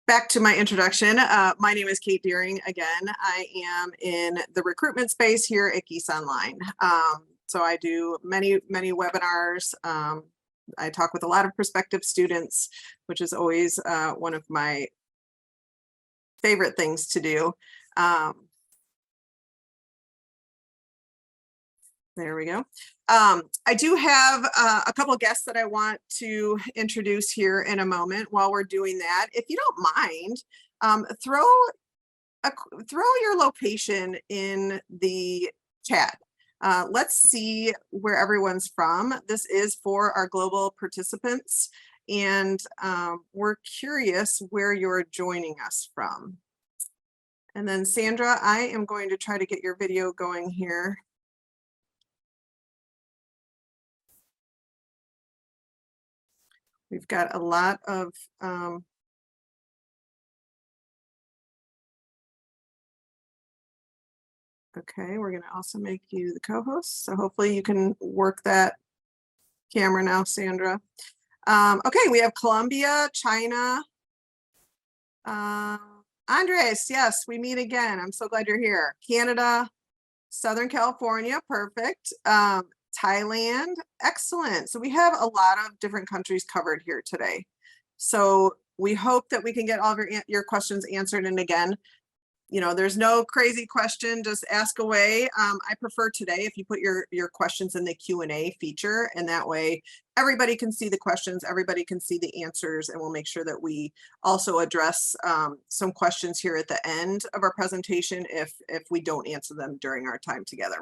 Back to my introduction. My name is Kate Deering. Again, I am in the recruitment space here at Gies Online. So I do many webinars. I talk with a lot of prospective students, which is always one of my favorite things to do. There we go. I do have a couple guests that I want to introduce here in a moment. While we're doing that, if you don't mind, throw your location in the chat. Let's see where everyone's from. This is for our global participants, and we're curious where you're joining us from. And then Sandra, I am going to try to get your video going here. We've got a lot of okay, we're going to also make you the co-host. So hopefully you can work that camera now, Sandra. Okay, we have Colombia, China. Andres, yes, we meet again. I'm so glad you're here. Canada, Southern California, perfect. Thailand, excellent. So we have a lot of different countries covered here today. So we hope that we can get all of your questions answered. And again, you know, there's no crazy question, just ask away. I prefer today if you put your questions in the Q&A feature, and that way everybody can see the questions, everybody can see the answers, and we'll make sure that we also address some questions here at the end of our presentation if we don't answer them during our time together.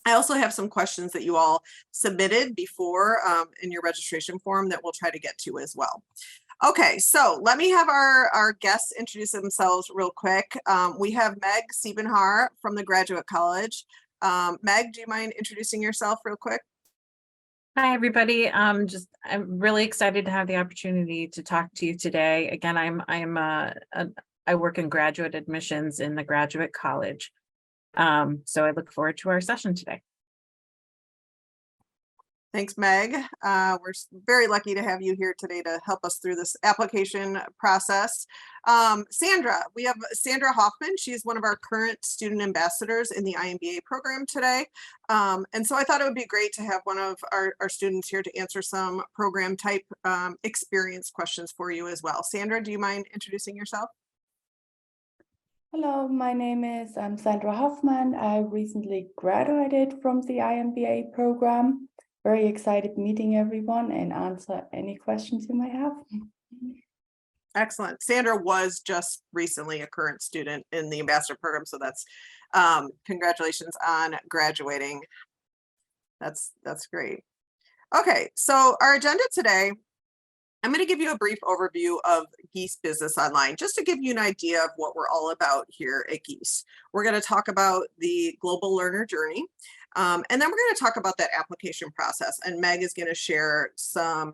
I also have some questions that you all submitted before in your registration form that we'll try to get to as well. Okay, so let me have our guests introduce themselves real quick. We have Meg Siebenhar from the Graduate College. Meg, do you mind introducing yourself real quick? Hi, everybody. I'm really excited to have the opportunity to talk to you today. Again, I work in graduate admissions in the Graduate College. So I look forward to our session today. Thanks, Meg. We're very lucky to have you here today to help us through this application process. Sandra, we have Sandra Hoffman. She's one of our current student ambassadors in the iMBA program today. And so I thought it would be great to have one of our students here to answer some program type experience questions for you as well. Sandra, do you mind introducing yourself? Hello, my name is Sandra Hoffman. I recently graduated from the iMBA program. Very excited meeting everyone and answer any questions you might have. Excellent. Sandra was just recently a current student in the ambassador program, so that's congratulations on graduating. That's great. Okay, so our agenda today, I'm going to give you a brief overview of Gies Business Online, just to give you an idea of what we're all about here at Gies. We're going to talk about the global learner journey, and then we're going to talk about that application process. And Meg is going to share some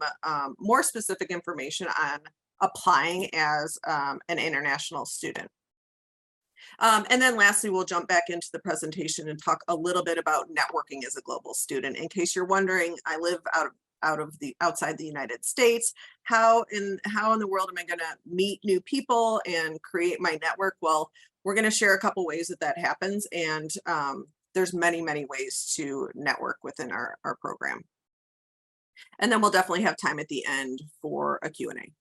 more specific information on applying as an international student. And then lastly, we'll jump back into the presentation and talk a little bit about networking as a global student. In case you're wondering, I live outside the United States. How in the world am I going to meet new people and create my network? Well, we're going to share a couple ways that happens, and there's many ways to network within our program. And then we'll definitely have time at the end for a Q&A.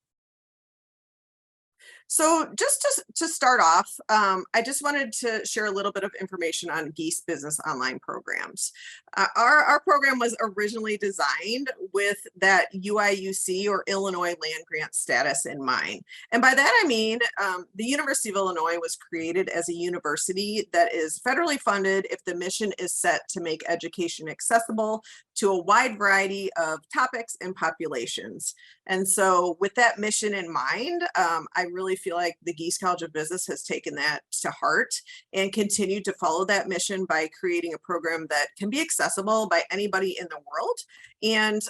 So just to start off, I just wanted to share a little bit of information on Gies Business Online programs. Our program was originally designed with that UIUC or Illinois Land Grant status in mind. And by that, I mean, the University of Illinois was created as a university that is federally funded if the mission is set to make education accessible to a wide variety of topics and populations. And so with that mission in mind, I really feel like the Gies College of Business has taken that to heart and continued to follow that mission by creating a program that can be accessible by anybody in the world. And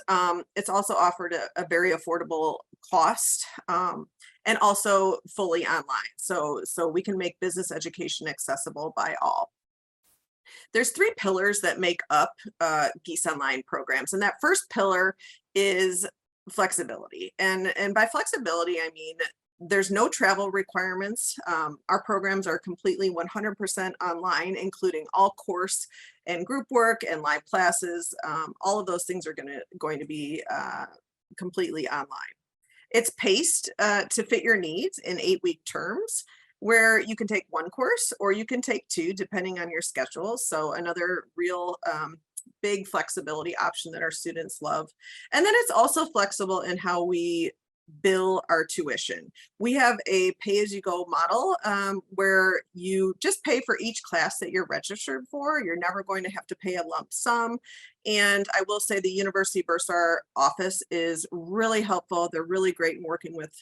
it's also offered a very affordable cost and also fully online. So we can make business education accessible by all. There's three pillars that make up Gies Online programs. And that first pillar is flexibility. And by flexibility, I mean There's no travel requirements. Our programs are completely 100% online, including all course and group work and live classes. All of those things are going to be completely online. It's paced to fit your needs in 8-week terms, where you can take one course or you can take two, depending on your schedule. So another real big flexibility option that our students love. And then it's also flexible in how we bill our tuition. We have a pay-as-you-go model where you just pay for each class that you're registered for. You're never going to have to pay a lump sum. And I will say the University Bursar office is really helpful. They're really great in working with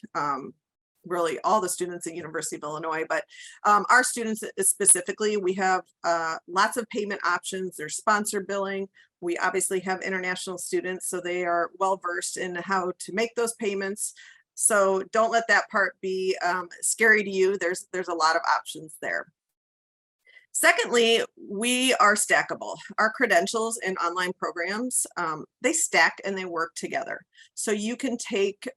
really all the students at University of Illinois, but our students specifically, we have lots of payment options. There's sponsor billing. We obviously have international students, so they are well versed in how to make those payments. So don't let that part be scary to you. There's a lot of options there. Secondly, we are stackable. Our credentials in online programs, they stack and they work together. So you can take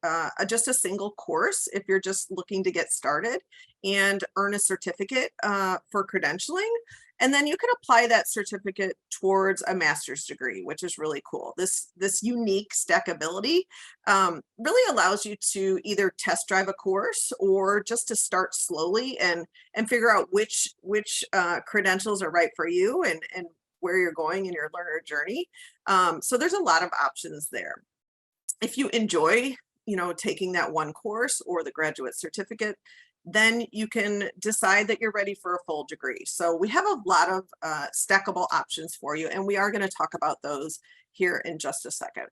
just a single course if you're just looking to get started and earn a certificate for credentialing. And then you can apply that certificate towards a master's degree, which is really cool. This unique stackability really allows you to either test drive a course or just to start slowly and figure out which credentials are right for you and where you're going in your learner journey. So there's a lot of options there. If you enjoy, taking that one course or the graduate certificate, then you can decide that you're ready for a full degree. So we have a lot of stackable options for you, and we are going to talk about those here in just a second.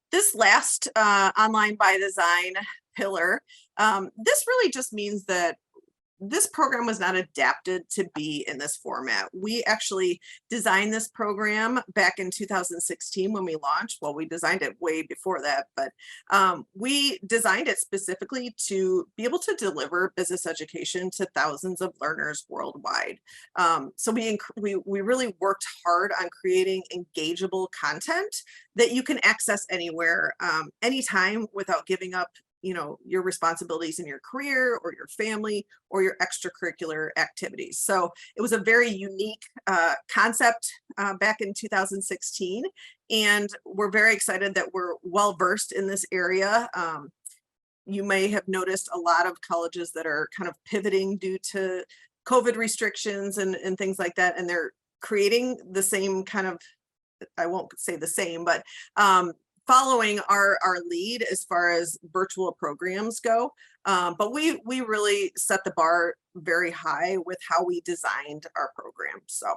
This last online by design pillar, this really just means that this program was not adapted to be in this format. We actually designed this program back in 2016 when we launched. Well, we designed it way before that, but we designed it specifically to be able to deliver business education to thousands of learners worldwide. So we really worked hard on creating engageable content that you can access anywhere, anytime, without giving up your responsibilities in your career or your family or your extracurricular activities. So it was a very unique concept back in 2016, and we're very excited that we're well versed in this area. You may have noticed a lot of colleges that are kind of pivoting due to COVID restrictions and things like that, and they're creating the same kind of, I won't say the same, but following our lead as far as virtual programs go. But we really set the bar very high with how we designed our program. So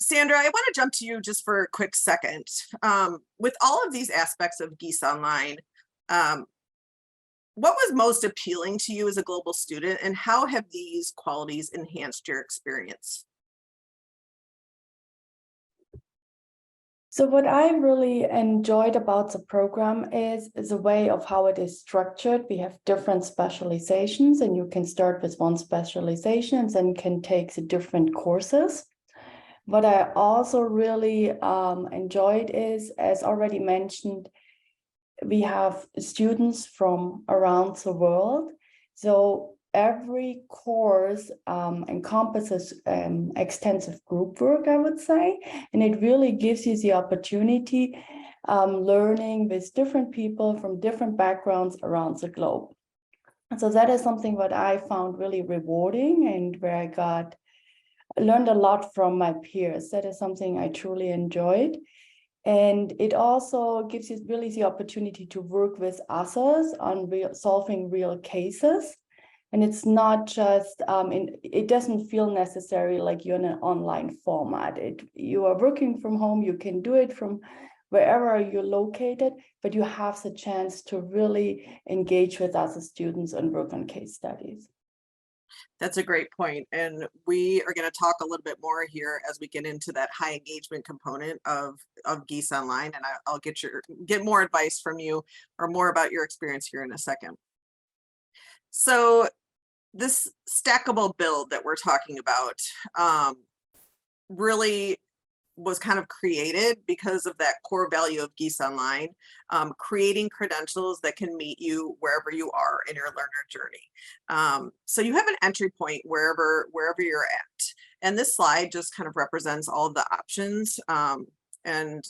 Sandra, I want to jump to you just for a quick second. With all of these aspects of Gies Online, what was most appealing to you as a global student, and how have these qualities enhanced your experience? So what I really enjoyed about the program is the way of how it is structured. We have different specializations, and you can start with one specialization and then can take the different courses. What I also really enjoyed is, as already mentioned, we have students from around the world. So every course encompasses extensive group work, I would say, and it really gives you the opportunity learning with different people from different backgrounds around the globe. So that is something that I found really rewarding, and where I learned a lot from my peers. That is something I truly enjoyed. And it also gives you really the opportunity to work with others on solving real cases. And it's not just, it doesn't feel necessary like you're in an online format. You are working from home, you can do it from wherever you're located, but you have the chance to really engage with other students and work on case studies. That's a great point. And we are going to talk a little bit more here as we get into that high engagement component of Gies Online. And I'll get more advice from you or more about your experience here in a second. So this stackable build that we're talking about really was kind of created because of that core value of Gies Online, creating credentials that can meet you wherever you are in your learner journey. So you have an entry point wherever you're at. And this slide just kind of represents all of the options. And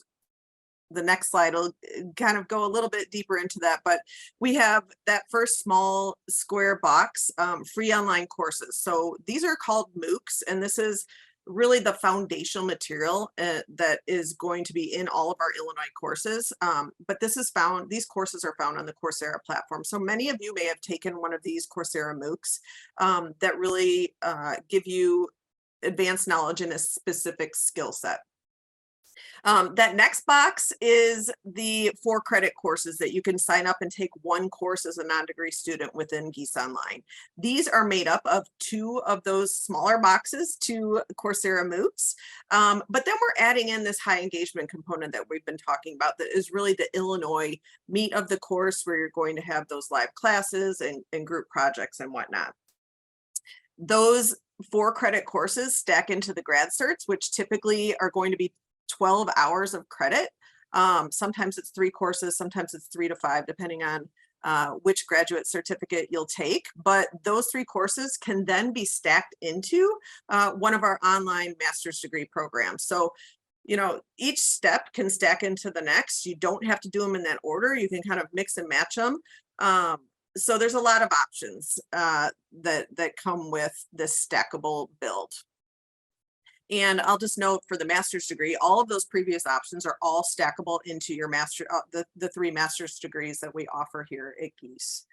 the next slide will kind of go a little bit deeper into that, but we have that first small square box, free online courses. So these are called MOOCs, and this is really the foundational material that is going to be in all of our Illinois courses. But these courses are found on the Coursera platform. So many of you may have taken one of these Coursera MOOCs that really give you advanced knowledge in a specific skill set. That next box is the 4-credit courses that you can sign up and take one course as a non-degree student within Gies Online. These are made up of 2 of those smaller boxes, 2 Coursera MOOCs, but then we're adding in this high engagement component that we've been talking about that is really the Illinois meat of the course, where you're going to have those live classes and group projects and whatnot. Those 4-credit courses stack into the grad certs, which typically are going to be 12 hours of credit. Sometimes it's 3 courses, sometimes it's 3 to 5, depending on which graduate certificate you'll take. But those 3 courses can then be stacked into one of our online master's degree programs. So, you know, each step can stack into the next. You don't have to do them in that order. You can kind of mix and match them. So there's a lot of options that come with this stackable build. And I'll just note for the master's degree, all of those previous options are all stackable into your the 3 master's degrees that we offer here at Gies.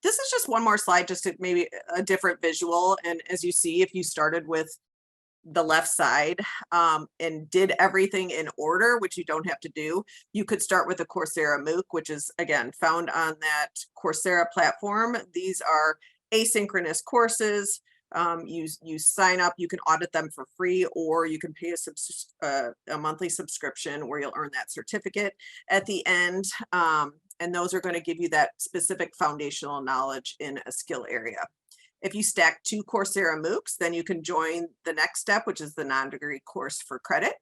This is just one more slide, just to maybe a different visual. And as you see, if you started with the left side and did everything in order, which you don't have to do, you could start with a Coursera MOOC, which is again found on that Coursera platform. These are asynchronous courses. You sign up, you can audit them for free, or you can pay a monthly subscription where you'll earn that certificate at the end. And those are going to give you that specific foundational knowledge in a skill area. If you stack 2 Coursera MOOCs, then you can join the next step, which is the non-degree course for credit.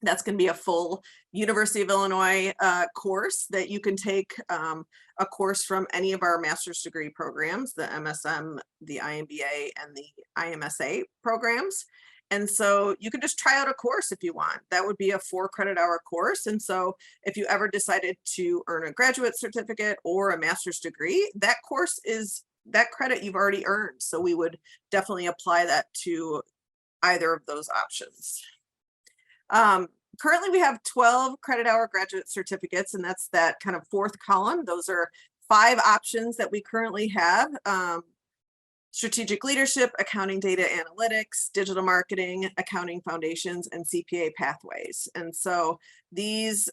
That's going to be a full University of Illinois course that you can take a course from any of our master's degree programs, the MSM, the iMBA, and the iMSA programs. And so you can just try out a course if you want. That would be a 4-credit hour course. And so if you ever decided to earn a graduate certificate or a master's degree, that course is that credit you've already earned. So we would definitely apply that to either of those options. Currently we have 12 credit hour graduate certificates, and that's that kind of 4th column. Those are 5 options that we currently have. Strategic leadership, accounting data analytics, digital marketing, accounting foundations, and CPA pathways. And so these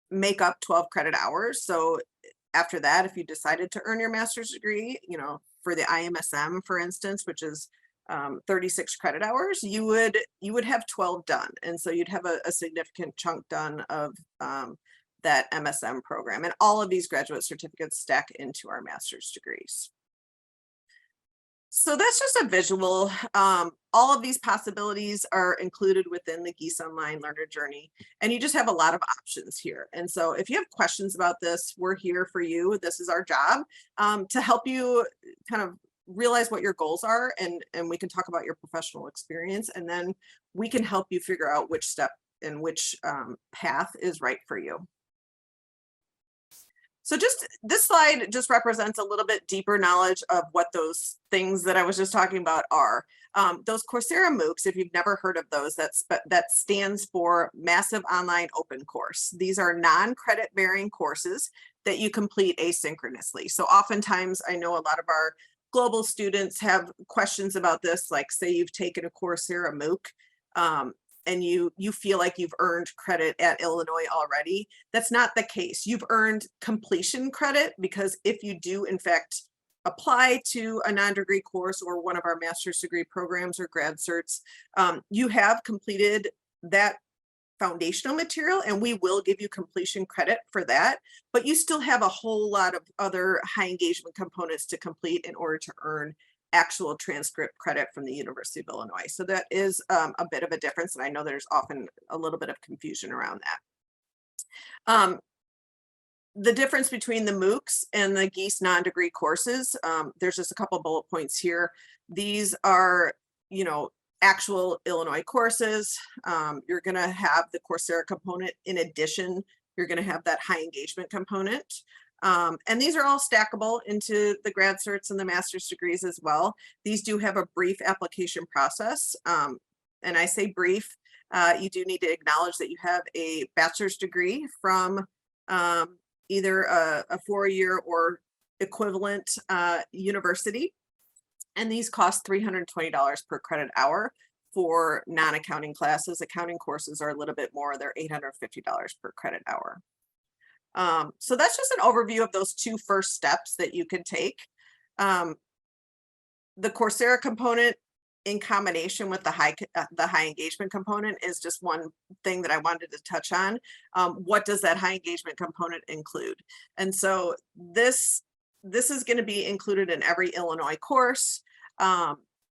make up 12 credit hours. So after that, if you decided to earn your master's degree, you know, for the iMSM, for instance, which is 36 credit hours, you would have 12 done. And so you'd have a significant chunk done of that MSM program. And all of these graduate certificates stack into our master's degrees. So that's just a visual. All of these possibilities are included within the Gies Online learner journey, and you just have a lot of options here. And so if you have questions about this, we're here for you. This is our job to help you kind of realize what your goals are, and we can talk about your professional experience, and then we can help you figure out which step and which path is right for you. So just this slide just represents a little bit deeper knowledge of what those things that I was just talking about are. Those Coursera MOOCs, if you've never heard of those, that stands for Massive Online Open Course. These are non-credit bearing courses that you complete asynchronously. So oftentimes I know a lot of our global students have questions about this, like say you've taken a Coursera MOOC and you feel like you've earned credit at Illinois already. That's not the case. You've earned completion credit, because if you do in fact apply to a non-degree course or one of our master's degree programs or grad certs, you have completed that foundational material, and we will give you completion credit for that, but you still have a whole lot of other high engagement components to complete in order to earn actual transcript credit from the University of Illinois. So that is a bit of a difference, and I know there's often a little bit of confusion around that. The difference between the MOOCs and the Gies non-degree courses, there's just a couple bullet points here. These are, you know, actual Illinois courses. You're going to have the Coursera component. In addition, you're going to have that high engagement component. And these are all stackable into the grad certs and the master's degrees as well. These do have a brief application process. And I say brief, you do need to acknowledge that you have a bachelor's degree from either a 4-year or equivalent university. And these cost $320 per credit hour for non-accounting classes. Accounting courses are a little bit more, they're $850 per credit hour. So that's just an overview of those 2 first steps that you can take. The Coursera component in combination with the high engagement component is just one thing that I wanted to touch on. What does that high engagement component include? And so this is going to be included in every Illinois course.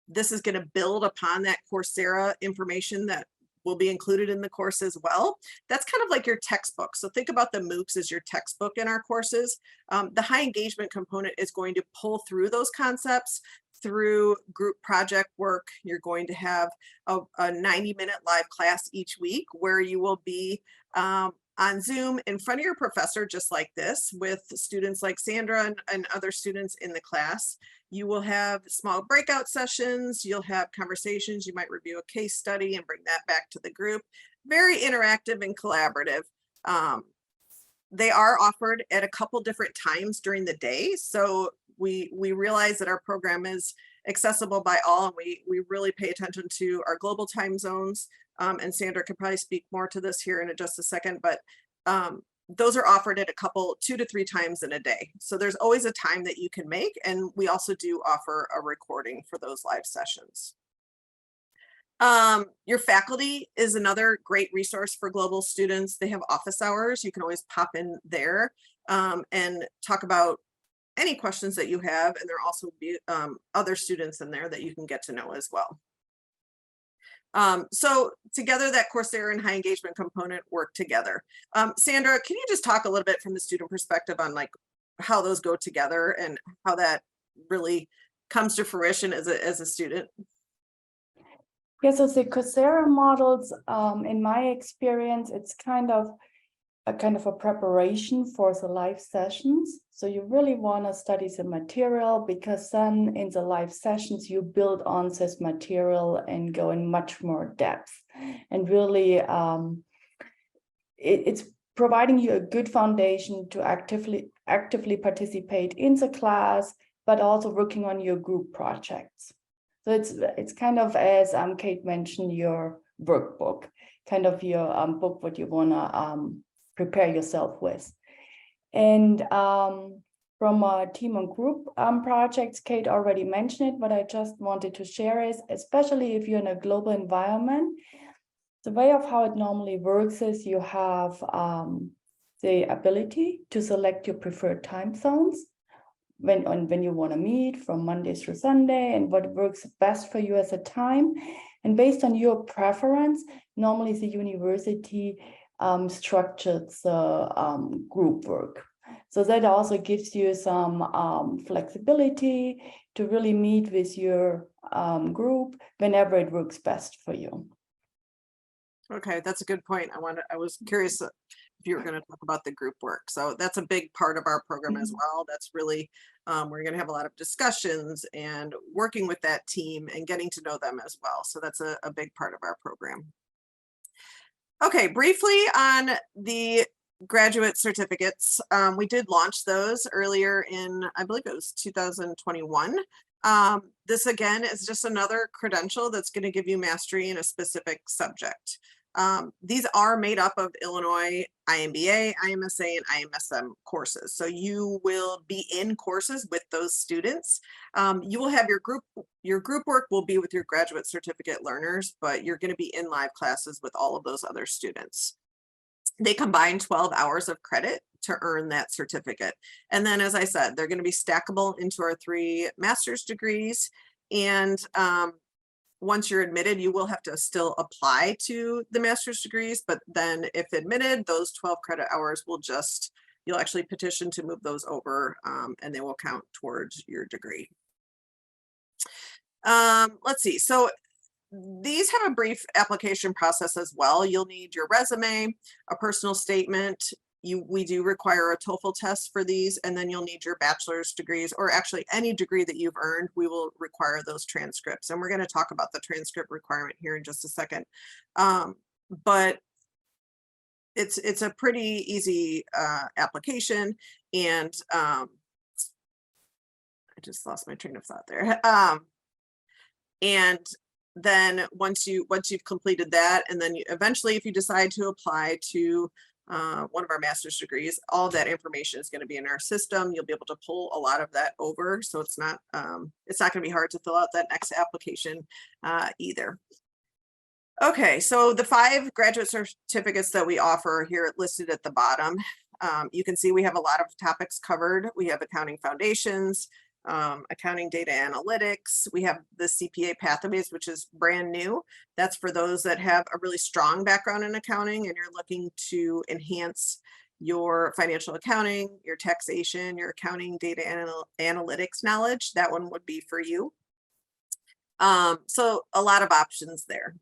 This is going to build upon that Coursera information that will be included in the course as well. That's kind of like your textbook. So think about the MOOCs as your textbook in our courses. The high engagement component is going to pull through those concepts through group project work. You're going to have a 90-minute live class each week where you will be on Zoom in front of your professor, just like this, with students like Sandra and other students in the class. You will have small breakout sessions. You'll have conversations. You might review a case study and bring that back to the group. Very interactive and collaborative. They are offered at a couple different times during the day. So we realize that our program is accessible by all, and we really pay attention to our global time zones. And Sandra could probably speak more to this here in just a second, but those are offered at 2 to 3 times in a day. So there's always a time that you can make. And we also do offer a recording for those live sessions. Your faculty is another great resource for global students. They have office hours. You can always pop in there and talk about any questions that you have. And there'll also be other students in there that you can get to know as well. So together, that Coursera and high engagement component work together. Sandra, can you just talk a little bit from the student perspective on like how those go together and how that really comes to fruition as a student? Yeah, so the Coursera models, in my experience, it's kind of a preparation for the live sessions. So you really want to study the material, because then in the live sessions, you build on this material and go in much more depth. And really, it's providing you a good foundation to actively participate in the class, but also working on your group projects. So it's kind of, as Kate mentioned, your workbook, kind of your book, what you want to prepare yourself with. And from a team and group projects, Kate already mentioned it, but I just wanted to share is, especially if you're in a global environment, the way of how it normally works is you have the ability to select your preferred time zones when you want to meet from Monday through Sunday and what works best for you as a time. And based on your preference, normally the university structures the group work. So that also gives you some flexibility to really meet with your group whenever it works best for you. Okay, that's a good point. I was curious if you were going to talk about the group work. So that's a big part of our program as well. That's really, we're going to have a lot of discussions and working with that team and getting to know them as well. So that's a big part of our program. Okay, briefly on the graduate certificates. We did launch those earlier in, I believe it was 2021. This again is just another credential that's going to give you mastery in a specific subject. These are made up of Illinois iMBA, iMSA, and iMSM courses. So you will be in courses with those students. You will have your group work will be with your graduate certificate learners, but you're going to be in live classes with all of those other students. They combine 12 hours of credit to earn that certificate. And then, as I said, they're going to be stackable into our 3 master's degrees. And once you're admitted, you will have to still apply to the master's degrees, but then if admitted, those 12 credit hours will just, you'll actually petition to move those over, and they will count towards your degree. Let's see. So these have a brief application process as well. You'll need your resume, a personal statement. We do require a TOEFL test for these, and then you'll need your bachelor's degrees, or actually any degree that you've earned, we will require those transcripts. And we're going to talk about the transcript requirement here in just a second. But it's a pretty easy application, and I just lost my train of thought there. And then once you've completed that, and then eventually if you decide to apply to one of our master's degrees, all of that information is going to be in our system. You'll be able to pull a lot of that over, so it's not going to be hard to fill out that next application either. Okay, so the 5 graduate certificates that we offer here listed at the bottom, you can see we have a lot of topics covered. We have accounting foundations, accounting data analytics. We have the CPA pathways, which is brand new. That's for those that have a really strong background in accounting and you're looking to enhance your financial accounting, your taxation, your accounting data analytics knowledge. That one would be for you. So a lot of options there.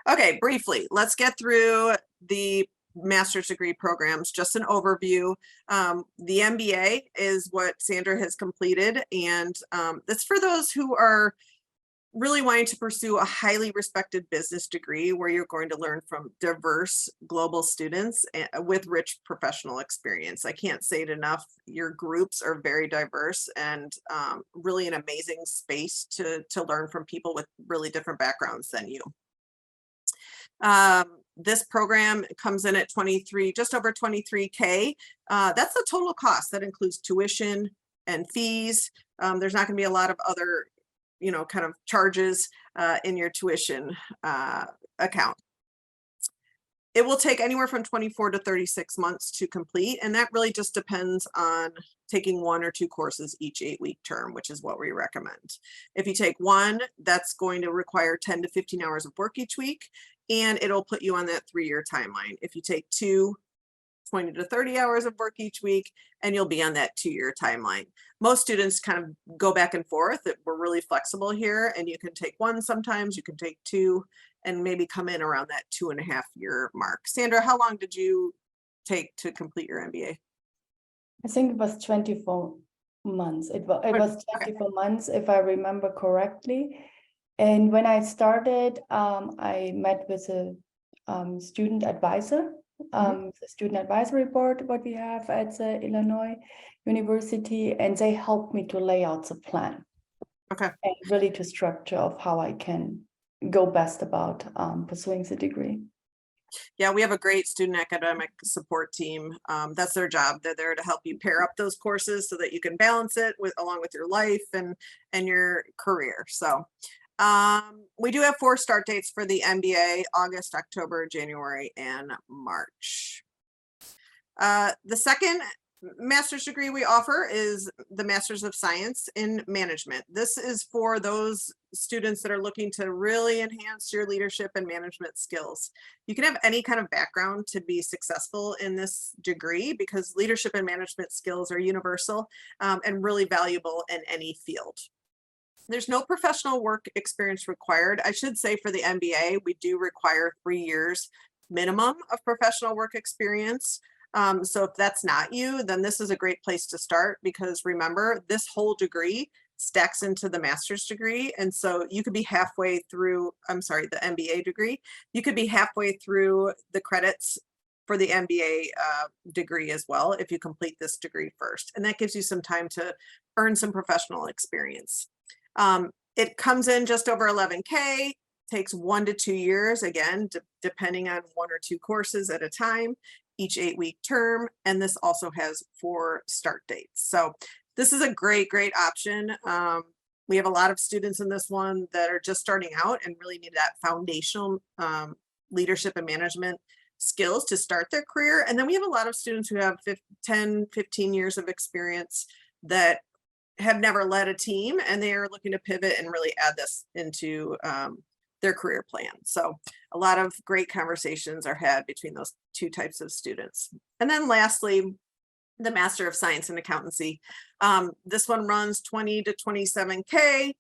Okay, briefly, let's get through the master's degree programs, just an overview. The MBA is what Sandra has completed, and that's for those who are really wanting to pursue a highly respected business degree where you're going to learn from diverse global students with rich professional experience. I can't say it enough. Your groups are very diverse and really an amazing space to learn from people with really different backgrounds than you. This program comes in at just over 23K. That's the total cost. That includes tuition and fees. There's not going to be a lot of other, kind of charges in your tuition account. It will take anywhere from 24 to 36 months to complete, and that really just depends on taking 1 or 2 courses each 8-week term, which is what we recommend. If you take 1, that's going to require 10 to 15 hours of work each week, and it'll put you on that 3-year timeline. If you take 2, 20 to 30 hours of work each week, and you'll be on that 2-year timeline. Most students kind of go back and forth. We're really flexible here, and you can take 1 sometimes, you can take 2, and maybe come in around that 2.5-year mark. Sandra, how long did you take to complete your MBA? I think it was 24 months. It was 24 months, if I remember correctly. And when I started, I met with a student advisor, the student advisory board, what we have at the Illinois University, and they helped me to lay out the plan. Okay. And really to structure of how I can go best about pursuing the degree. Yeah, we have a great student academic support team. That's their job. They're there to help you pair up those courses so that you can balance it along with your life and your career. So we do have 4 start dates for the MBA: August, October, January, and March. The second master's degree we offer is the Master's of Science in Management. This is for those students that are looking to really enhance your leadership and management skills. You can have any kind of background to be successful in this degree because leadership and management skills are universal and really valuable in any field. There's no professional work experience required. I should say for the MBA, we do require 3 years minimum of professional work experience. So if that's not you, then this is a great place to start because remember, this whole degree stacks into the master's degree. And so you could be halfway through, the MBA degree. You could be halfway through the credits for the MBA degree as well if you complete this degree first. And that gives you some time to earn some professional experience. It comes in just over 11K, takes 1 to 2 years, again, depending on 1 or 2 courses at a time, each 8-week term. And this also has 4 start dates. So this is a great option. We have a lot of students in this one that are just starting out and really need that foundational leadership and management skills to start their career. And then we have a lot of students who have 10, 15 years of experience that have never led a team, and they are looking to pivot and really add this into their career plan. So a lot of great conversations are had between those two types of students. And then lastly, the Master of Science in Accountancy. This one runs 20 to 27K.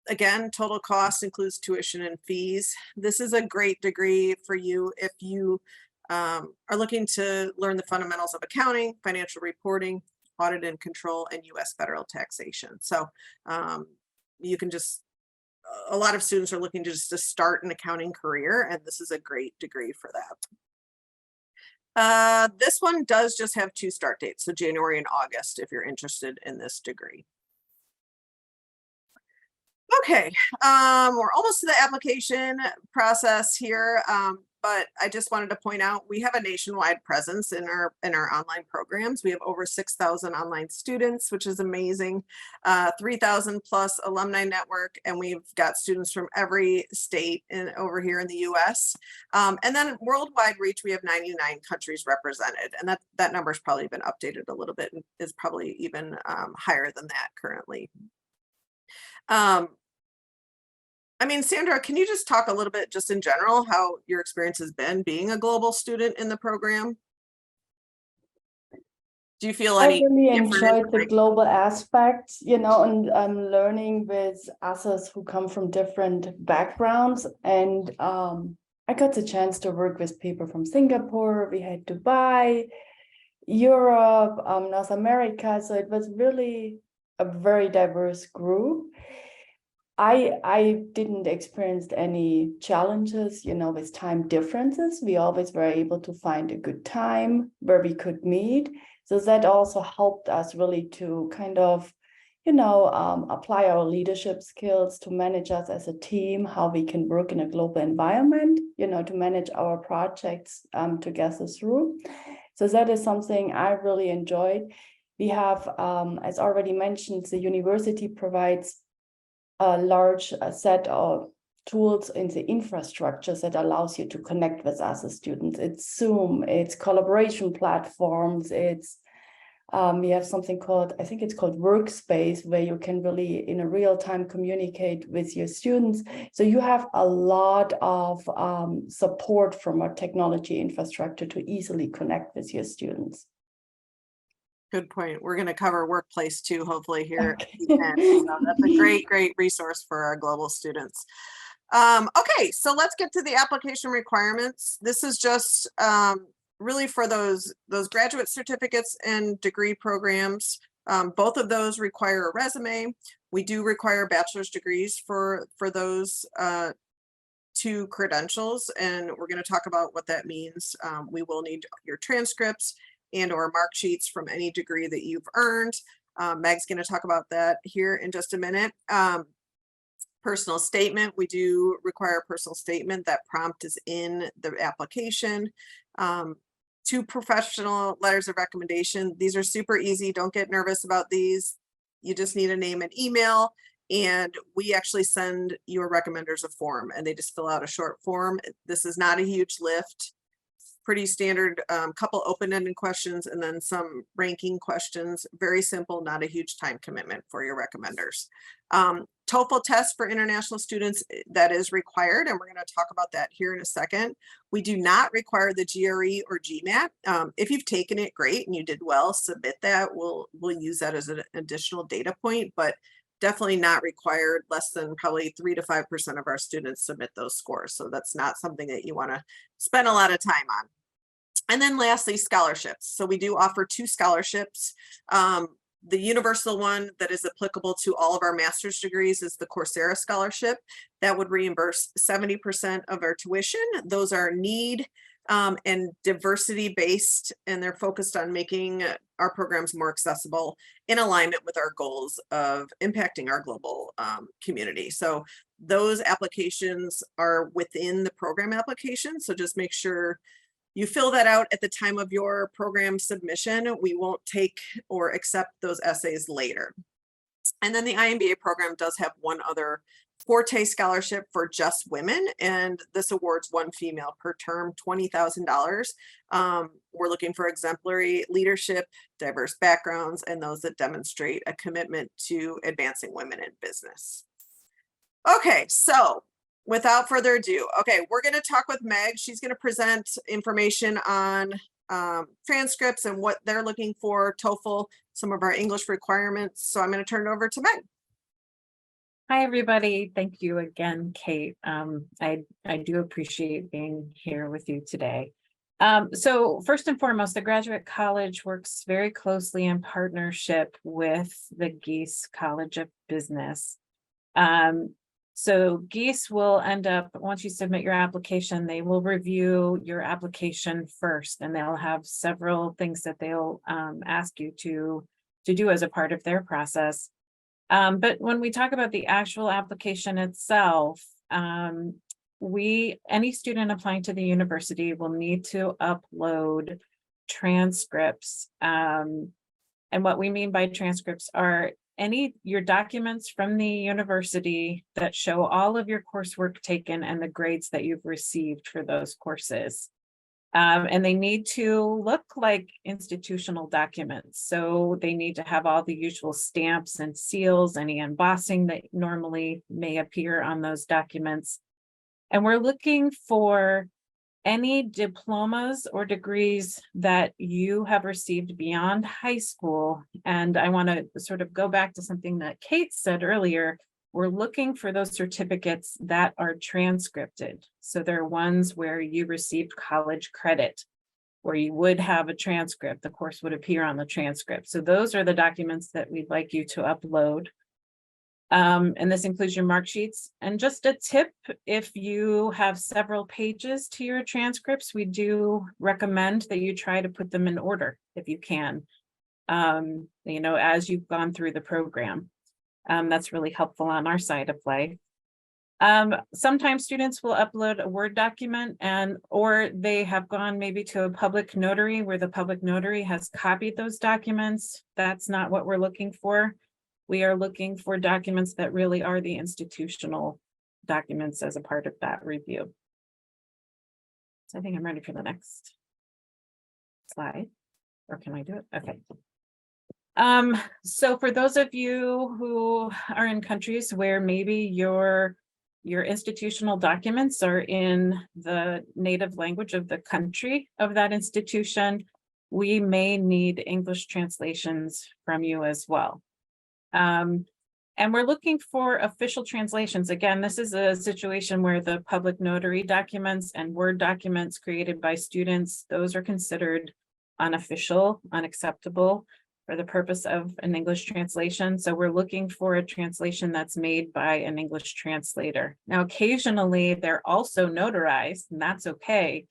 Again, total cost includes tuition and fees. This is a great degree for you if you are looking to learn the fundamentals of accounting, financial reporting, audit and control, and U.S. federal taxation. So you can just, a lot of students are looking to just to start an accounting career, and this is a great degree for that. This one does just have 2 start dates, so January and August, if you're interested in this degree. Okay, we're almost to the application process here, but I just wanted to point out we have a nationwide presence in our online programs. We have over 6,000 online students, which is amazing. 3,000 plus alumni network, and we've got students from every state over here in the U.S. And then worldwide reach, we have 99 countries represented, and that number's probably been updated a little bit and is probably even higher than that currently. I mean, Sandra, can you just talk a little bit just in general how your experience has been being a global student in the program? Do you feel any? I really enjoyed the global aspect, you know, and learning with others who come from different backgrounds. And I got the chance to work with people from Singapore. We had Dubai, Europe, North America. So it was really a very diverse group. I didn't experience any challenges, you know, with time differences. We always were able to find a good time where we could meet. So that also helped us really to kind of, you know, apply our leadership skills to manage us as a team, how we can work in a global environment, you know, to manage our projects together through. So that is something I really enjoyed. We have, as already mentioned, the university provides a large set of tools in the infrastructures that allows you to connect with other students. It's Zoom, it's collaboration platforms, it's we have something called, I think it's called Workspace, where you can really in a real time communicate with your students. So you have a lot of support from our technology infrastructure to easily connect with your students. Good point. We're going to cover workplace too, hopefully here. Okay. So that's a great resource for our global students. Okay, so let's get to the application requirements. This is just really for those graduate certificates and degree programs. Both of those require a resume. We do require bachelor's degrees for those 2 credentials, and we're going to talk about what that means. We will need your transcripts and or mark sheets from any degree that you've earned. Meg's going to talk about that here in just a minute. Personal statement, we do require a personal statement. That prompt is in the application. 2 professional letters of recommendation. These are super easy. Don't get nervous about these. You just need a name and email, and we actually send your recommenders a form, and they just fill out a short form. This is not a huge lift. Pretty standard, couple open-ended questions and then some ranking questions. Very simple, not a huge time commitment for your recommenders. TOEFL test for international students, that is required, and we're going to talk about that here in a second. We do not require the GRE or GMAT. If you've taken it, great, and you did well, submit that. We'll use that as an additional data point, but definitely not required. Less than probably 3 to 5% of our students submit those scores. So that's not something that you want to spend a lot of time on. And then lastly, scholarships. So we do offer 2 scholarships. The universal one that is applicable to all of our master's degrees is the Coursera scholarship. That would reimburse 70% of our tuition. Those are need and diversity based, and they're focused on making our programs more accessible in alignment with our goals of impacting our global community. So those applications are within the program application. So just make sure you fill that out at the time of your program submission. We won't take or accept those essays later. And then the iMBA program does have one other Forte scholarship for just women, and this awards one female per term, $20,000. We're looking for exemplary leadership, diverse backgrounds, and those that demonstrate a commitment to advancing women in business. Okay, so without further ado, okay, we're going to talk with Meg. She's going to present information on transcripts and what they're looking for, TOEFL, some of our English requirements. So I'm going to turn it over to Meg. Hi, everybody. Thank you again, Kate. I do appreciate being here with you today. So first and foremost, the Graduate College works very closely in partnership with the Gies College of Business. So Gies will end up, once you submit your application, they will review your application first, and they'll have several things that they'll ask you to do as a part of their process. But when we talk about the actual application itself, any student applying to the university will need to upload transcripts. And what we mean by transcripts are your documents from the university that show all of your coursework taken and the grades that you've received for those courses. And they need to look like institutional documents. So they need to have all the usual stamps and seals, any embossing that normally may appear on those documents. And we're looking for any diplomas or degrees that you have received beyond high school. And I want to sort of go back to something that Kate said earlier. We're looking for those certificates that are transcripted. So they're ones where you received college credit, where you would have a transcript. The course would appear on the transcript. So those are the documents that we'd like you to upload. And this includes your mark sheets. And just a tip, if you have several pages to your transcripts, we do recommend that you try to put them in order if you can, as you've gone through the program. That's really helpful on our side of life. Sometimes students will upload a Word document or they have gone maybe to a public notary where the public notary has copied those documents. That's not what we're looking for. We are looking for documents that really are the institutional documents as a part of that review. So I think I'm ready for the next slide, or can I do it? Okay. So for those of you who are in countries where maybe your institutional documents are in the native language of the country of that institution, we may need English translations from you as well. And we're looking for official translations. Again, this is a situation where the public notary documents and Word documents created by students, those are considered unofficial, unacceptable for the purpose of an English translation. So we're looking for a translation that's made by an English translator. Now, occasionally they're also notarized, and that's okay,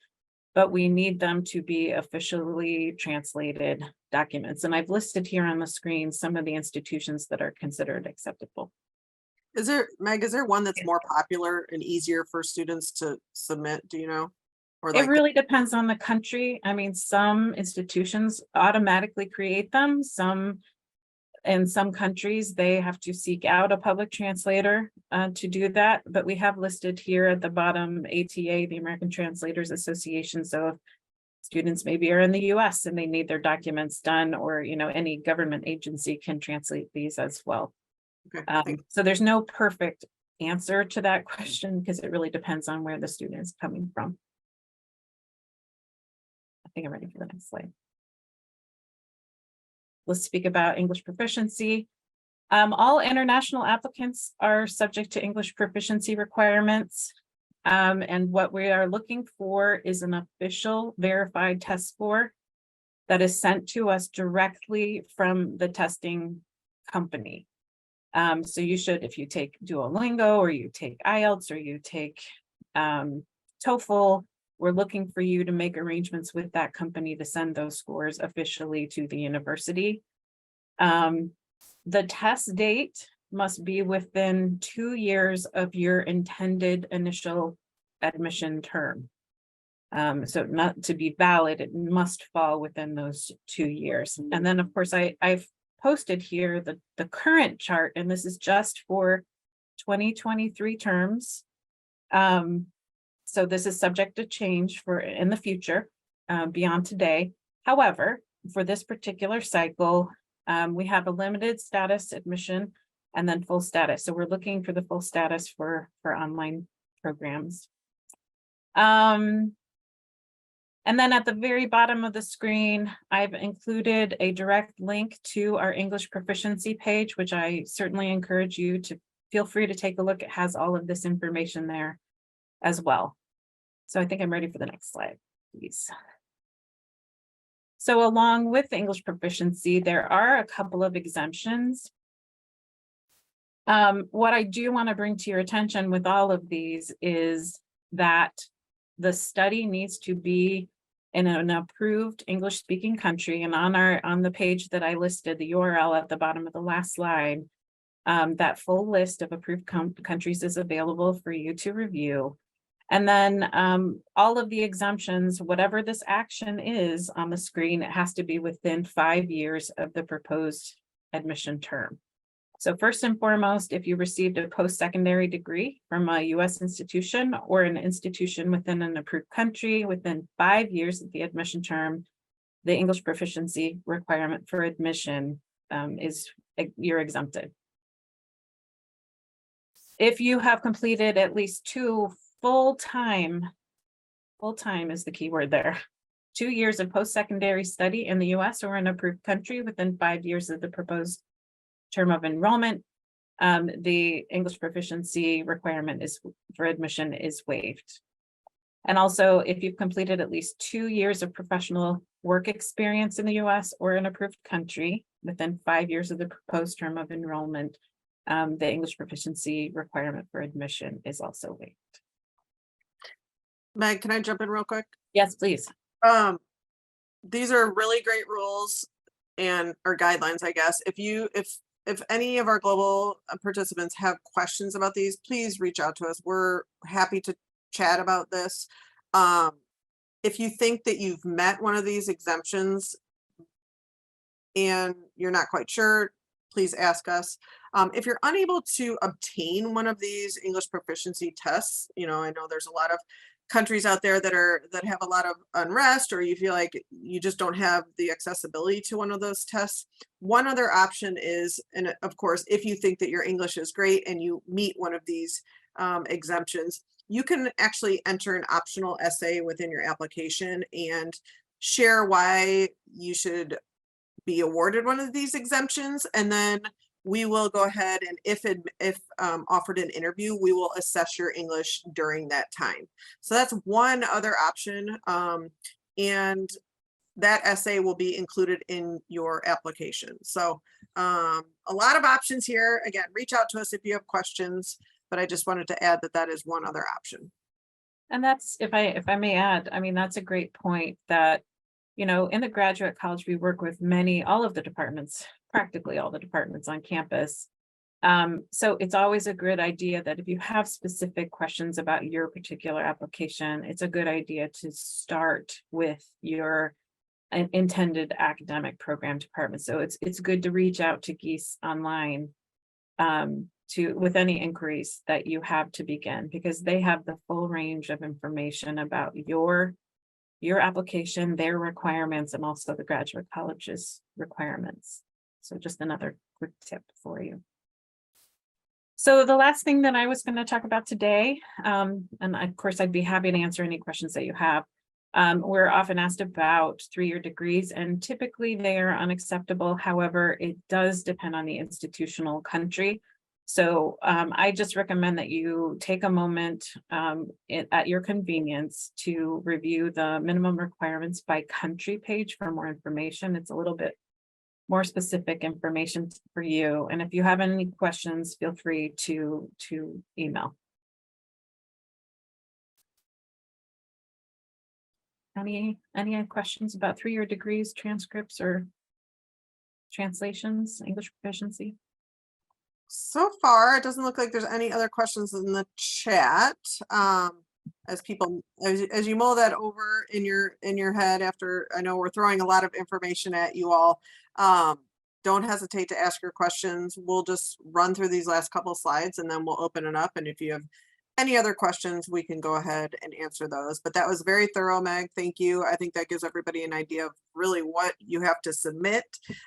but we need them to be officially translated documents. And I've listed here on the screen some of the institutions that are considered acceptable. Meg, is there one that's more popular and easier for students to submit? Do you know? Or It really depends on the country. I mean, some institutions automatically create them. In some countries, they have to seek out a public translator to do that. But we have listed here at the bottom ATA, the American Translators Association. So if students maybe are in the US and they need their documents done, or any government agency can translate these as well. Okay, so there's no perfect answer to that question because it really depends on where the student is coming from. I think I'm ready for the next slide. Let's speak about English proficiency. All international applicants are subject to English proficiency requirements. And what we are looking for is an official verified test score that is sent to us directly from the testing company. So you should, if you take Duolingo or you take IELTS or you take TOEFL, we're looking for you to make arrangements with that company to send those scores officially to the university. The test date must be within 2 years of your intended initial admission term. So not to be valid, it must fall within those 2 years. And then of course I've posted here the current chart, and this is just for 2023 terms. So this is subject to change for in the future, beyond today. However, for this particular cycle, we have a limited status admission and then full status. So we're looking for the full status for online programs. And then at the very bottom of the screen, I've included a direct link to our English proficiency page, which I certainly encourage you to feel free to take a look. It has all of this information there as well. So I think I'm ready for the next slide, please. So along with the English proficiency, there are a couple of exemptions. What I do want to bring to your attention with all of these is that the study needs to be in an approved English speaking country, and on the page that I listed, the URL at the bottom of the last slide, that full list of approved countries is available for you to review. And then all of the exemptions, whatever this action is on the screen, it has to be within 5 years of the proposed admission term. So first and foremost, if you received a post-secondary degree from a U.S. institution or an institution within an approved country within 5 years of the admission term, the English proficiency requirement for admission you're exempted. If you have completed at least 2 full-time is the key word there, 2 years of post-secondary study in the U.S. or an approved country within 5 years of the proposed term of enrollment, the English proficiency requirement for admission is waived. And also, if you've completed at least 2 years of professional work experience in the U.S. or an approved country within 5 years of the proposed term of enrollment, the English proficiency requirement for admission is also waived. Meg, can I jump in real quick? Yes, please. These are really great rules or guidelines, I guess. If any of our global participants have questions about these, please reach out to us. We're happy to chat about this. If you think that you've met one of these exemptions and you're not quite sure, please ask us. If you're unable to obtain one of these English proficiency tests, I know there's a lot of countries out there that have a lot of unrest, or you feel like you just don't have the accessibility to one of those tests. One other option is, and of course, if you think that your English is great and you meet one of these exemptions, you can actually enter an optional essay within your application and share why you should be awarded one of these exemptions. And then we will go ahead and if offered an interview, we will assess your English during that time. So that's one other option. And that essay will be included in your application. So a lot of options here. Again, reach out to us if you have questions, but I just wanted to add that is one other option. And that's, if I may add, I mean, that's a great point that, in the graduate college, we work with all of the departments, practically all the departments on campus. So it's always a good idea that if you have specific questions about your particular application, it's a good idea to start with your intended academic program department. So it's good to reach out to Gies online with any inquiries that you have to begin, because they have the full range of information about your application, their requirements, and also the graduate college's requirements. So just another quick tip for you. So the last thing that I was going to talk about today, and of course, I'd be happy to answer any questions that you have. We're often asked about 3-year degrees, and typically they are unacceptable. However, it does depend on the institutional country. So I just recommend that you take a moment at your convenience to review the minimum requirements by country page for more information. It's a little bit more specific information for you. And if you have any questions, feel free to email. Any questions about 3-year degrees, transcripts, or translations, English proficiency? So far, it doesn't look like there's any other questions in the chat. As you mull that over in your head after, I know we're throwing a lot of information at you all. don't hesitate to ask your questions. We'll just run through these last couple of slides and then we'll open it up. And if you have any other questions, we can go ahead and answer those. But that was very thorough, Meg. Thank you. I think that gives everybody an idea of really what you have to submit.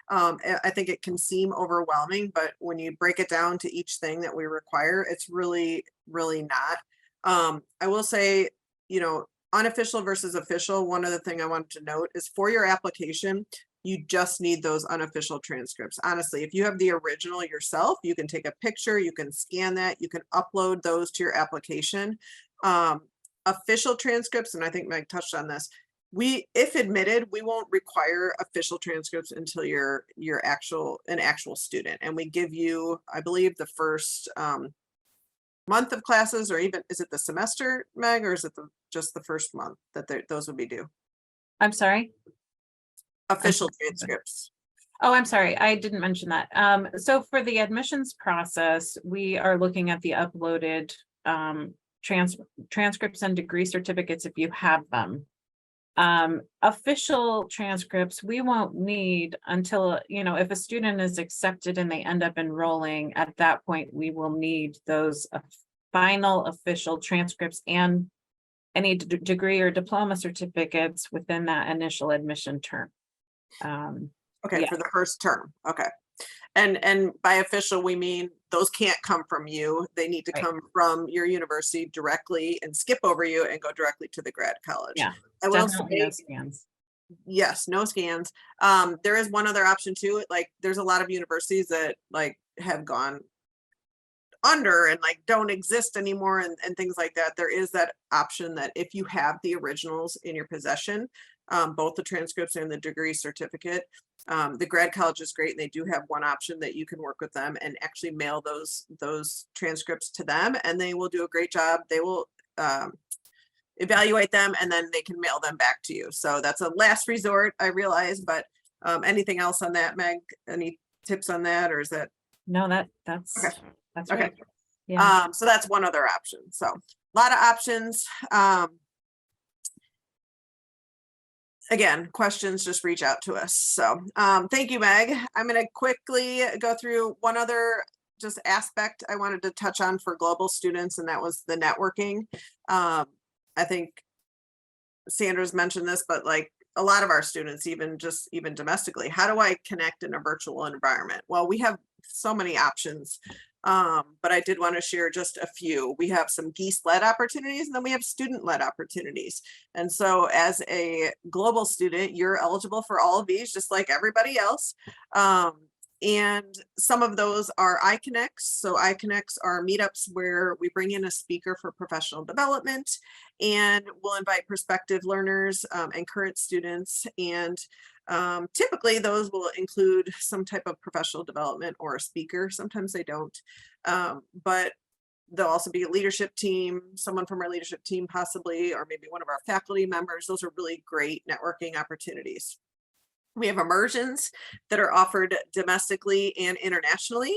I think it can seem overwhelming, but when you break it down to each thing that we require, it's really, really not. I will say, you know, unofficial versus official, one other thing I wanted to note is for your application, you just need those unofficial transcripts. Honestly, if you have the original yourself, you can take a picture, you can scan that, you can upload those to your application. Official transcripts, and I think Meg touched on this, if admitted, we won't require official transcripts until you're an actual student. And we give you, I believe, the first month of classes, or even, is it the semester, Meg, or is it just the first month that those would be due? I'm sorry. Official transcripts. Oh, I'm sorry. I didn't mention that. So for the admissions process, we are looking at the uploaded transcripts and degree certificates if you have them. Official transcripts, we won't need until, you know, if a student is accepted and they end up enrolling, at that point, we will need those final official transcripts and any degree or diploma certificates within that initial admission term. Okay, yeah. for the first term. Okay. And by official, we mean those can't come from you. They need to Right. come from your university directly and skip over you and go directly to the grad college. Yeah, I will definitely say, no scans. yes, no scans. There is one other option too. Like there's a lot of universities that like have gone under and like don't exist anymore and things like that. There is that option that if you have the originals in your possession, both the transcripts and the degree certificate, the grad college is great, and they do have one option that you can work with them and actually mail those transcripts to them, and they will do a great job. They will evaluate them and then they can mail them back to you. So that's a last resort, I realize, but anything else on that, Meg? Any tips on that, or is that? No, that's Okay. that's Okay. right. Yeah. So that's one other option. So a lot of options. Again, questions, just reach out to us. So thank you, Meg. I'm going to quickly go through one other just aspect I wanted to touch on for global students, and that was the networking. I think Sandra's mentioned this, but like a lot of our students, even domestically, how do I connect in a virtual environment? Well, we have so many options. But I did want to share just a few. We have some Gies-led opportunities, and then we have student-led opportunities. And so as a global student, you're eligible for all of these, just like everybody else. And some of those are iConnects. So iConnects are meetups where we bring in a speaker for professional development, and we'll invite prospective learners and current students. And typically those will include some type of professional development or a speaker. Sometimes they don't, but there'll also be a leadership team, someone from our leadership team possibly, or maybe one of our faculty members. Those are really great networking opportunities. We have immersions that are offered domestically and internationally.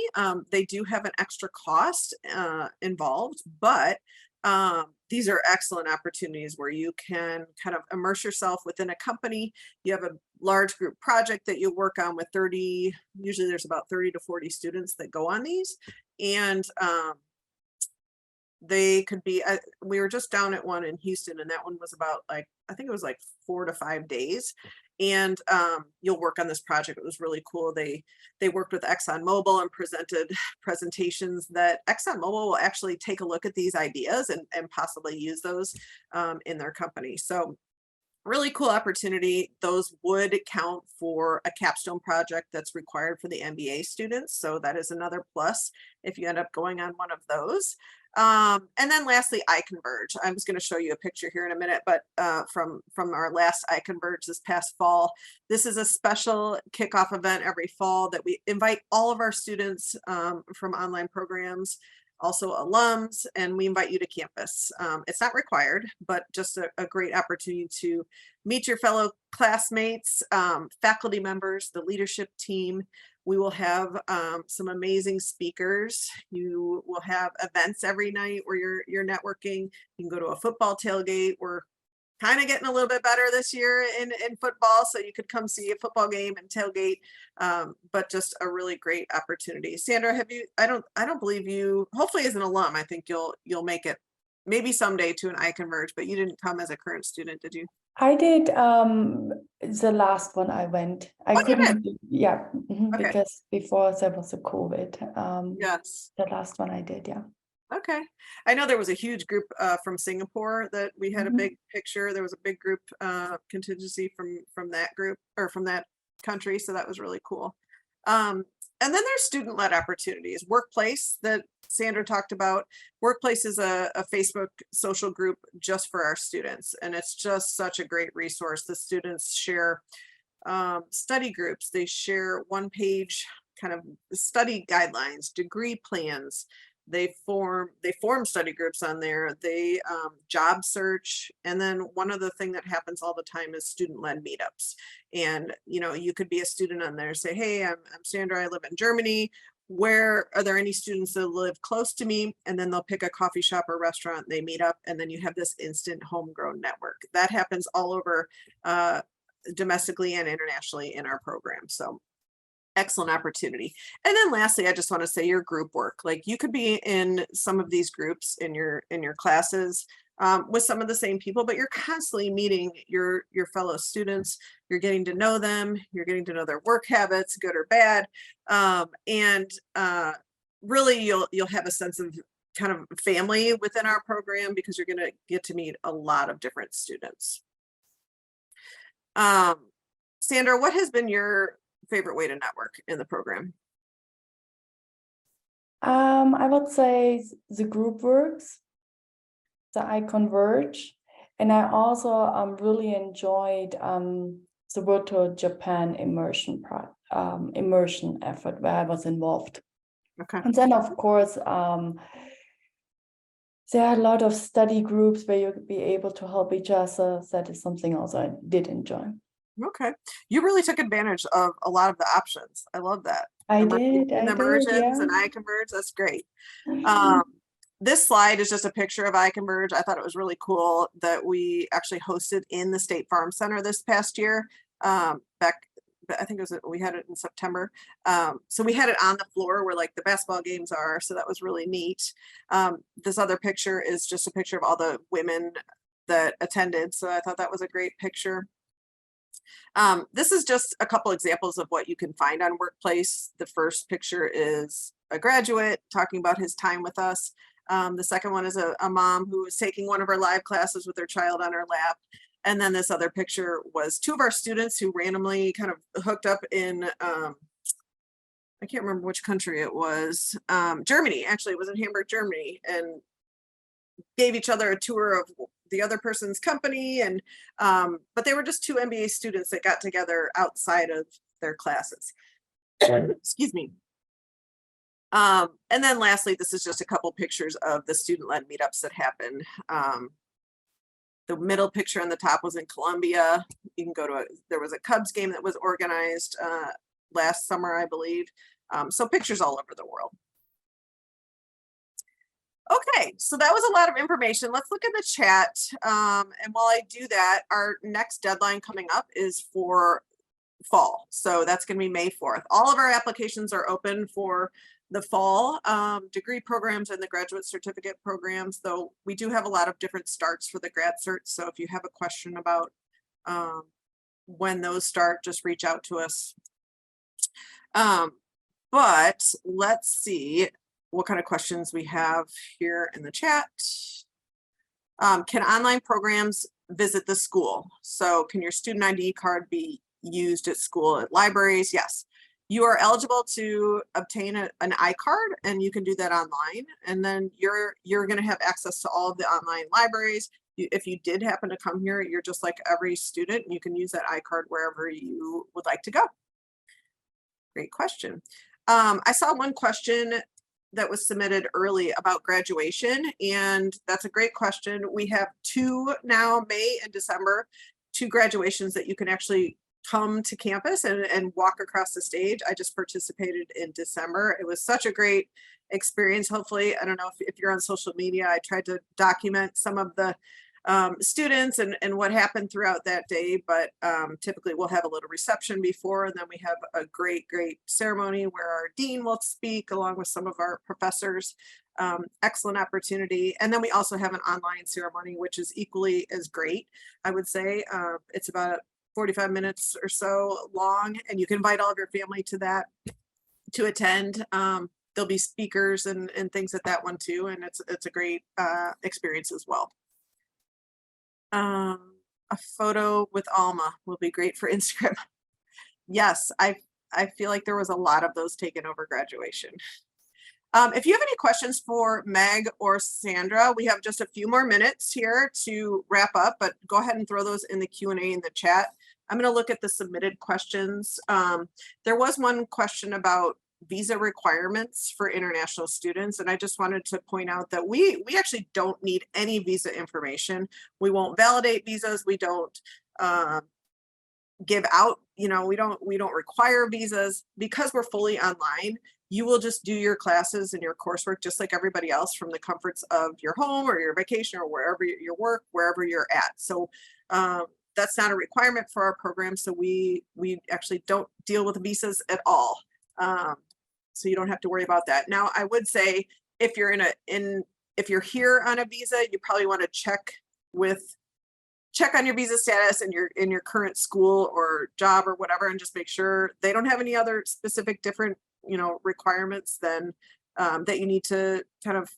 They do have an extra cost involved, but these are excellent opportunities where you can kind of immerse yourself within a company. You have a large group project that you work on with 30, usually there's about 30 to 40 students that go on these. And they could be, we were just down at one in Houston, and that one was about like, I think it was like 4 to 5 days. And you'll work on this project. It was really cool. They worked with ExxonMobil and presented presentations that ExxonMobil will actually take a look at these ideas and possibly use those in their company. So really cool opportunity. Those would count for a capstone project that's required for the MBA students. So that is another plus if you end up going on one of those. And then lastly, iConverge. I'm just going to show you a picture here in a minute, but from our last iConverge this past fall, this is a special kickoff event every fall that we invite all of our students from online programs, also alums, and we invite you to campus. It's not required, but just a great opportunity to meet your fellow classmates, faculty members, the leadership team. We will have some amazing speakers. You will have events every night where you're networking. You can go to a football tailgate where kind of getting a little bit better this year in football, so you could come see a football game and tailgate. But just a really great opportunity. Sandra, have you? I don't believe you. Hopefully, as an alum, I think you'll make it maybe someday to an iConverge. But you didn't come as a current student, did you? I did the last one I went. I Oh, you did? couldn't, yeah, Okay. because before there was a COVID. Yes. The last one I did, yeah. Okay. I know there was a huge group from Singapore that we had a big picture. There was a big group contingency from that group or from that country. So that was really cool. And then there's student-led opportunities. Workplace that Sandra talked about. Workplace is a Facebook social group just for our students. And it's just such a great resource. The students share study groups. They share one-page kind of study guidelines, degree plans. They form study groups on there. They job search. And then one other thing that happens all the time is student-led meetups. And, you know, you could be a student on there, say, hey, I'm Sandra, I live in Germany. Where are there any students that live close to me? And then they'll pick a coffee shop or restaurant, they meet up, and then you have this instant homegrown network. That happens all over domestically and internationally in our program. So excellent opportunity. And then lastly, I just want to say your group work. Like you could be in some of these groups in your classes with some of the same people, but you're constantly meeting your fellow students. You're getting to know them. You're getting to know their work habits, good or bad. And really, you'll have a sense of kind of family within our program because you're going to get to meet a lot of different students. Sandra, what has been your favorite way to network in the program? I would say the group works, the iConverge, and I also really enjoyed the virtual Japan immersion effort where I was involved. Okay. And then of course there are a lot of study groups where you could be able to help each other. That is something else I did enjoy. Okay. You really took advantage of a lot of the options. I love that. I Immersions did, and yeah. iConverge. That's great. This slide is just a picture of iConverge. I thought it was really cool that we actually hosted in the State Farm Center this past year. I think we had it in September. So we had it on the floor where like the basketball games are. So that was really neat. This other picture is just a picture of all the women that attended. So I thought that was a great picture. This is just a couple examples of what you can find on Workplace. The first picture is a graduate talking about his time with us. The second one is a mom who was taking one of our live classes with her child on her lap. And then this other picture was two of our students who randomly kind of hooked up in, I can't remember which country it was, Germany, actually it was in Hamburg, Germany, and gave each other a tour of the other person's company. And but they were just two MBA students that got together outside of their classes. Excuse me. And then lastly, this is just a couple pictures of the student-led meetups that happen. The middle picture on the top was in Colombia. You can go to there was a Cubs game that was organized last summer, I believe. So pictures all over the world. Okay, so that was a lot of information. Let's look at the chat. And while I do that, our next deadline coming up is for fall. So that's going to be May 4th. All of our applications are open for the fall degree programs and the graduate certificate programs, though we do have a lot of different starts for the grad cert. So if you have a question about when those start, just reach out to us. But let's see what kind of questions we have here in the chat. Can online programs visit the school? So can your student ID card be used at school, at libraries? Yes. You are eligible to obtain an iCard, and you can do that online. And then you're going to have access to all of the online libraries. If you did happen to come here, you're just like every student, and you can use that iCard wherever you would like to go. Great question. I saw one question that was submitted early about graduation, and that's a great question. We have two now, May and December, two graduations that you can actually come to campus and walk across the stage. I just participated in December. It was such a great experience. Hopefully, I don't know if you're on social media, I tried to document some of the students and what happened throughout that day, but typically we'll have a little reception before, and then we have a great ceremony where our dean will speak along with some of our professors. Excellent opportunity. And then we also have an online ceremony, which is equally as great. I would say it's about 45 minutes or so long, and you can invite all of your family to that to attend. There'll be speakers and things at that one too, and it's a great experience as well. A photo with Alma will be great for Instagram. Yes, I feel like there was a lot of those taken over graduation. If you have any questions for Meg or Sandra, we have just a few more minutes here to wrap up, but go ahead and throw those in the Q&A in the chat. I'm going to look at the submitted questions. There was one question about visa requirements for international students, and I just wanted to point out that we actually don't need any visa information. We won't validate visas. We don't give out, we don't require visas because we're fully online. You will just do your classes and your coursework just like everybody else from the comforts of your home or your vacation or wherever you work, wherever you're at. So that's not a requirement for our program. So we actually don't deal with visas at all. So you don't have to worry about that. Now, I would say if you're if you're here on a visa, you probably want to check on your visa status and in your current school or job or whatever, and just make sure they don't have any other specific different requirements than that you need to kind of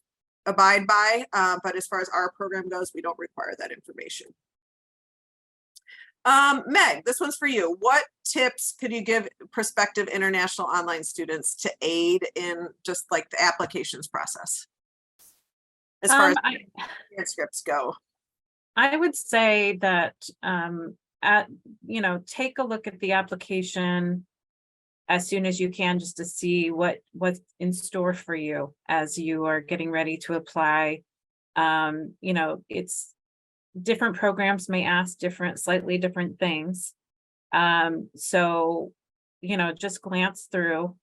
abide by. But as far as our program goes, we don't require that information. Meg, this one's for you. What tips could you give prospective international online students to aid in just like the applications process as far as transcripts go? I would say that take a look at the application as soon as you can, just to see what's in store for you as you are getting ready to apply. It's different programs may ask slightly different things. So, just glance through.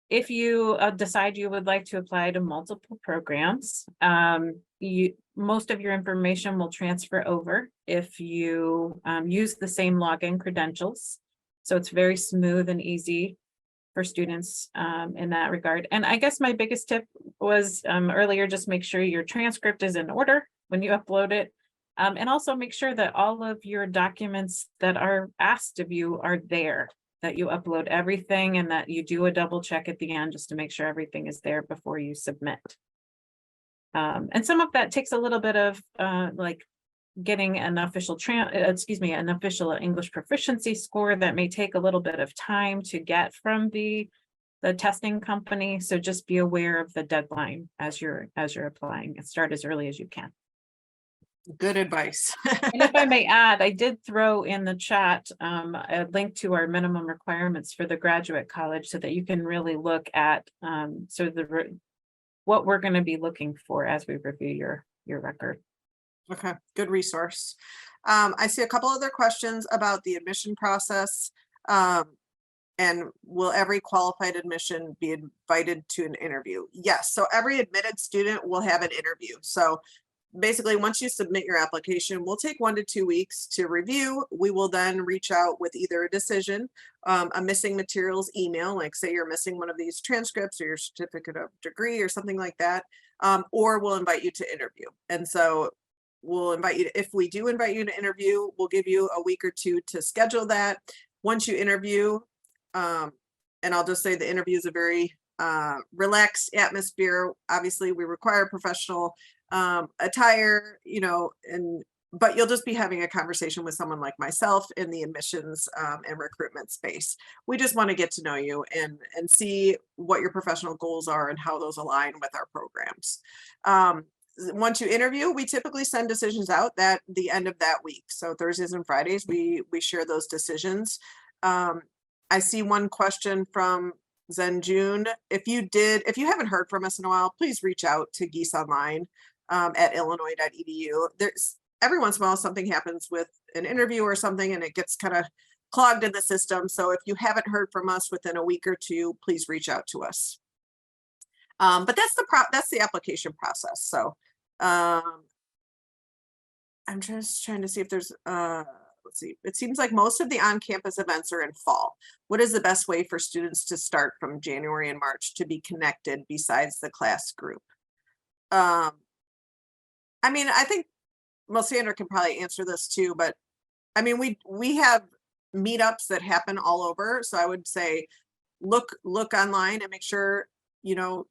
If you decide you would like to apply to multiple programs, most of your information will transfer over if you use the same login credentials. So it's very smooth and easy for students in that regard. And I guess my biggest tip was earlier, just make sure your transcript is in order when you upload it. And also make sure that all of your documents that are asked of you are there, that you upload everything and that you do a double check at the end just to make sure everything is there before you submit. And some of that takes a little bit of like getting an official English proficiency score that may take a little bit of time to get from the testing company. So just be aware of the deadline as you're applying and start as early as you can. Good advice. And if I may add, I did throw in the chat a link to our minimum requirements for the graduate college so that you can really look at what we're going to be looking for as we review your record. Okay, good resource. I see a couple other questions about the admission process. And will every qualified admission be invited to an interview? Yes, so every admitted student will have an interview. So basically, once you submit your application, we'll take 1 to 2 weeks to review. We will then reach out with either a decision, a missing materials email, like say you're missing one of these transcripts or your certificate of degree or something like that, or we'll invite you to interview. And so we'll invite you, if we do invite you to interview, we'll give you a week or 2 to schedule that. Once you interview, and I'll just say the interview is a very relaxed atmosphere. Obviously, we require professional attire, but you'll just be having a conversation with someone like myself in the admissions and recruitment space. We just want to get to know you and see what your professional goals are and how those align with our programs. Once you interview, we typically send decisions out at the end of that week. So Thursdays and Fridays, we share those decisions. I see one question from Zen June. If you haven't heard from us in a while, please reach out to Gies Online at illinois.edu. There's every once in a while something happens with an interview or something and it gets kind of clogged in the system. So if you haven't heard from us within a week or 2, please reach out to us. But that's the application process. So I'm just trying to see if there's, let's see, it seems like most of the on-campus events are in fall. What is the best way for students to start from January and March to be connected besides the class group? I mean, I think, well, Sandra can probably answer this too, but I mean, we have meetups that happen all over. So I would say, look online and make sure, you know,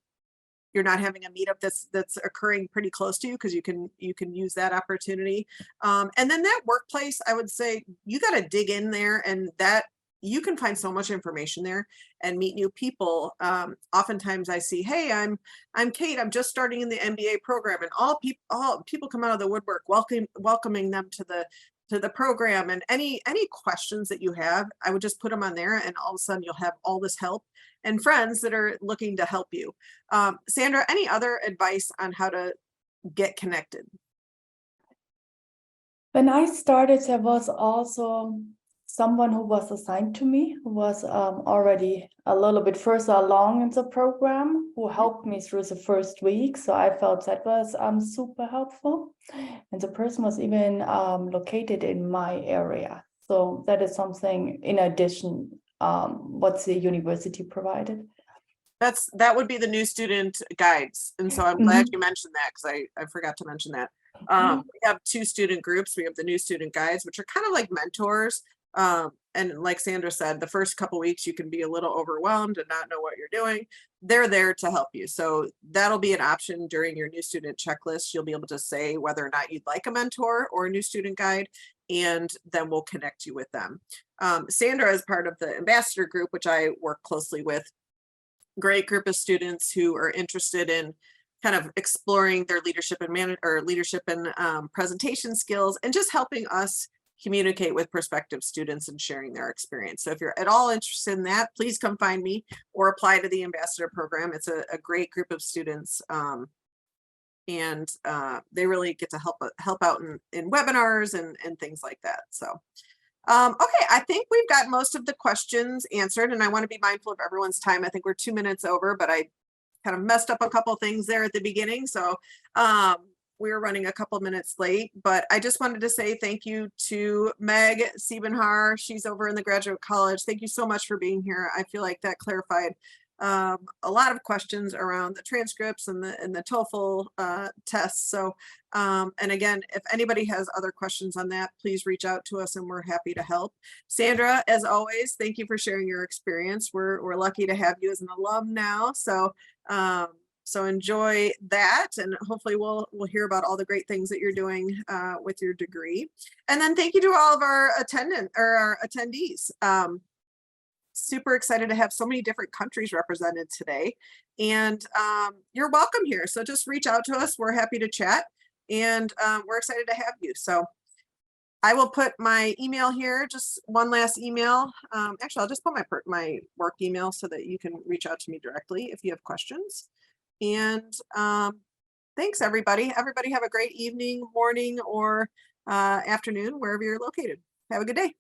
you're not having a meetup that's occurring pretty close to you, because you can use that opportunity. And then that workplace, I would say you got to dig in there, and that you can find so much information there and meet new people. Oftentimes I see, hey, I'm Kate, I'm just starting in the MBA program, and all people come out of the woodwork welcoming them to the program. And any questions that you have, I would just put them on there, and all of a sudden you'll have all this help and friends that are looking to help you. Sandra, any other advice on how to get connected? When I started, there was also someone who was assigned to me, who was already a little bit further along in the program, who helped me through the first week. So I felt that was super helpful. And the person was even located in my area. So that is something in addition, what the university provided. That would be the new student guides. And so I'm glad you mentioned that, because I forgot to mention that. We have 2 student groups. We have the new student guides, which are kind of like mentors. And like Sandra said, the first couple weeks you can be a little overwhelmed and not know what you're doing. They're there to help you. So that'll be an option during your new student checklist. You'll be able to say whether or not you'd like a mentor or a new student guide, and then we'll connect you with them. Sandra is part of the ambassador group, which I work closely with. Great group of students who are interested in kind of exploring their leadership and presentation skills, and just helping us communicate with prospective students and sharing their experience. So if you're at all interested in that, please come find me or apply to the ambassador program. It's a great group of students, and they really get to help out in webinars and things like that. So okay, I think we've got most of the questions answered, and I want to be mindful of everyone's time. I think we're 2 minutes over, but I kind of messed up a couple things there at the beginning. So we were running a couple minutes late, but I just wanted to say thank you to Meg Siebenhar. She's over in the graduate college. Thank you so much for being here. I feel like that clarified a lot of questions around the transcripts and the TOEFL tests. So, and again, if anybody has other questions on that, please reach out to us and we're happy to help. Sandra, as always, thank you for sharing your experience. We're lucky to have you as an alum now. So, so enjoy that, and hopefully we'll hear about all the great things that you're doing with your degree. And then thank you to all of our attendees. Super excited to have so many different countries represented today, and you're welcome here. So just reach out to us. We're happy to chat, and we're excited to have you. So I will put my email here, just one last email. Actually, I'll just put my work email so that you can reach out to me directly if you have questions. And thanks, everybody. Everybody have a great evening, morning, or afternoon, wherever you're located. Have a good day.